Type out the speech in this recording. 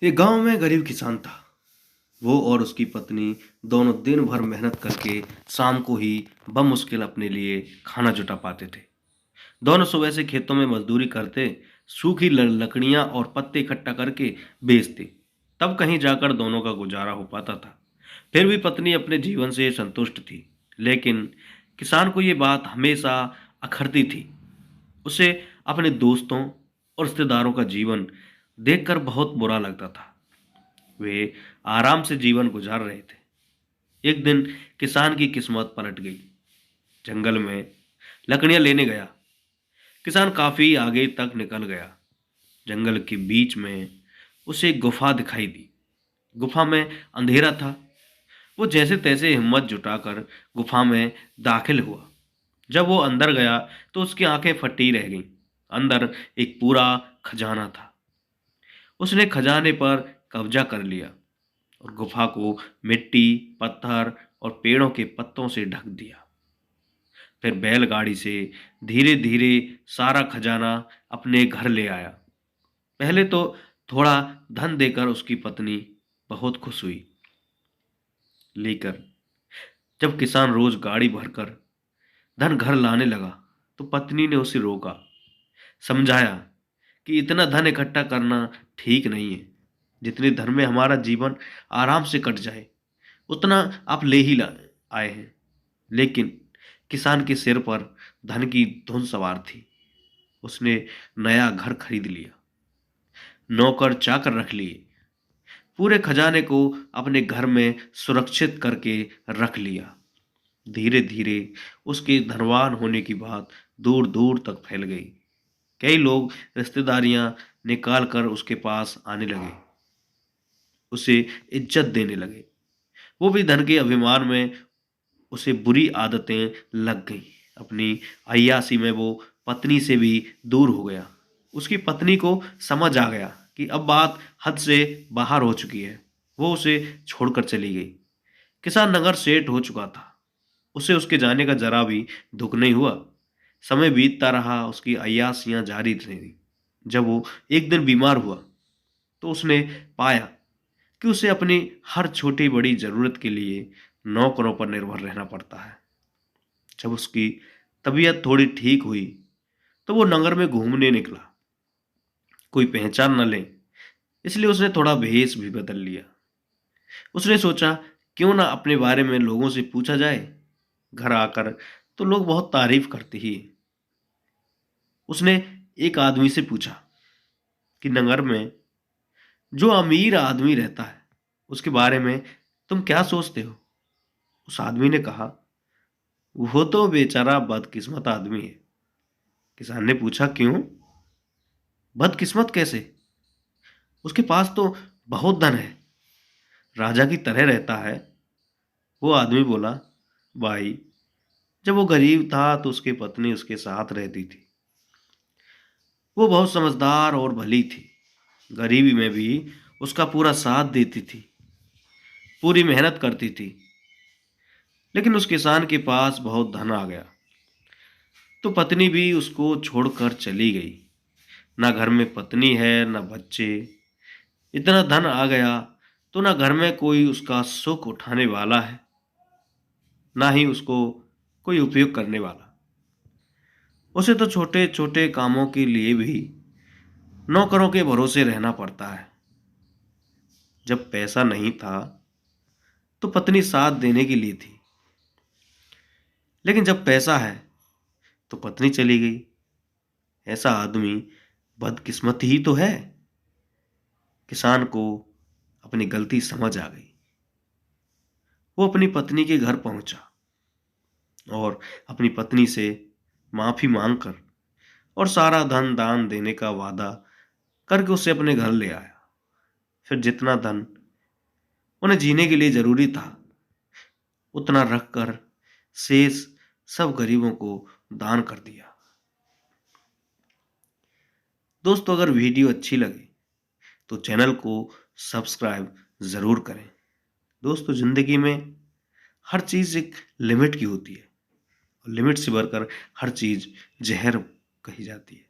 एक गांव में गरीब किसान था। वो और उसकी पत्नी दोनों दिन भर मेहनत करके शाम को ही बमुश्किल अपने लिए खाना जुटा पाते थे। दोनों सुबह से खेतों में मजदूरी करते, सूखी लकड़ियां और पत्ते इकट्ठा करके बेचते। तब कहीं जाकर दोनों का गुजारा हो पाता था। फिर भी पत्नी अपने जीवन से संतुष्ट थी, लेकिन किसान को ये बात हमेशा अखरती थी। उसे अपने दोस्तों और रिश्तेदारों का जीवन देखकर बहुत बुरा लगता था। वे आराम से जीवन गुजार रहे थे। एक दिन किसान की किस्मत पलट गई। जंगल में लकड़ियां लेने गया। किसान काफी आगे तक निकल गया। जंगल के बीच में उसे एक गुफा दिखाई दी। गुफा में अंधेरा था। वो जैसे तैसे हिम्मत जुटाकर गुफा में दाखिल हुआ। जब वो अंदर गया तो उसकी आंखें फटी रह गईं। अंदर एक पूरा खजाना था। उसने खजाने पर कब्जा कर लिया और गुफा को मिट्टी, पत्थर और पेड़ों के पत्तों से ढक दिया। फिर बैलगाड़ी से धीरे धीरे सारा खजाना अपने घर ले आया। पहले तो थोड़ा धन देकर उसकी पत्नी बहुत खुश हुई, लेकर जब किसान रोज गाड़ी भरकर धन घर लाने लगा तो पत्नी ने उसे रोका, समझाया कि इतना धन इकट्ठा करना ठीक नहीं है। जितने धन में हमारा जीवन आराम से कट जाए, उतना आप ले ही ला आए हैं। लेकिन किसान के सिर पर धन की धुन सवार थी। उसने नया घर खरीद लिया, नौकर चाकर रख लिए, पूरे खजाने को अपने घर में सुरक्षित करके रख लिया। धीरे धीरे उसके धनवान होने की बात दूर दूर तक फैल गई। कई लोग रिश्तेदारियां निकाल कर उसके पास आने लगे, उसे इज्जत देने लगे। वो भी धन के अभिमान में उसे बुरी आदतें लग गई। अपनी अय्यासी में वो पत्नी से भी दूर हो गया। उसकी पत्नी को समझ आ गया कि अब बात हद से बाहर हो चुकी है। वो उसे छोड़कर चली गई। किसान नगर सेठ हो चुका था। उसे उसके जाने का जरा भी दुख नहीं हुआ। समय बीतता रहा, उसकी अय्यासियां जारी रही। जब वो एक दिन बीमार हुआ तो उसने पाया कि उसे अपनी हर छोटी बड़ी जरूरत के लिए नौकरों पर निर्भर रहना पड़ता है। जब उसकी तबीयत थोड़ी ठीक हुई तो वो नगर में घूमने निकला। कोई पहचान न ले, इसलिए उसने थोड़ा भेष भी बदल लिया। उसने सोचा, क्यों ना अपने बारे में लोगों से पूछा जाए। घर आकर तो लोग बहुत तारीफ करते ही। उसने एक आदमी से पूछा कि नगर में जो अमीर आदमी रहता है, उसके बारे में तुम क्या सोचते हो। उस आदमी ने कहा, वो तो बेचारा बदकिस्मत आदमी है। किसान ने पूछा, क्यों? बदकिस्मत कैसे? उसके पास तो बहुत धन है, राजा की तरह रहता है। वो आदमी बोला, भाई, जब वो गरीब था तो उसकी पत्नी उसके साथ रहती थी। वो बहुत समझदार और भली थी। गरीबी में भी उसका पूरा साथ देती थी, पूरी मेहनत करती थी। लेकिन उस किसान के पास बहुत धन आ गया तो पत्नी भी उसको छोड़कर चली गई। ना घर में पत्नी है, ना बच्चे। इतना धन आ गया तो ना घर में कोई उसका सुख उठाने वाला है, ना ही उसको कोई उपयोग करने वाला। उसे तो छोटे छोटे कामों के लिए भी नौकरों के भरोसे रहना पड़ता है। जब पैसा नहीं था तो पत्नी साथ देने के लिए थी, लेकिन जब पैसा है तो पत्नी चली गई। ऐसा आदमी बदकिस्मत ही तो है। किसान को अपनी गलती समझ आ गई। वो अपनी पत्नी के घर पहुंचा और अपनी पत्नी से माफी मांगकर और सारा धन दान देने का वादा करके उसे अपने घर ले आया। फिर जितना धन उन्हें जीने के लिए जरूरी था, उतना रखकर शेष सब गरीबों को दान कर दिया। दोस्तों, अगर वीडियो अच्छी लगे तो चैनल को सब्सक्राइब जरूर करें। दोस्तों, जिंदगी में हर चीज एक लिमिट की होती है और लिमिट से बढ़कर हर चीज जहर कही जाती है।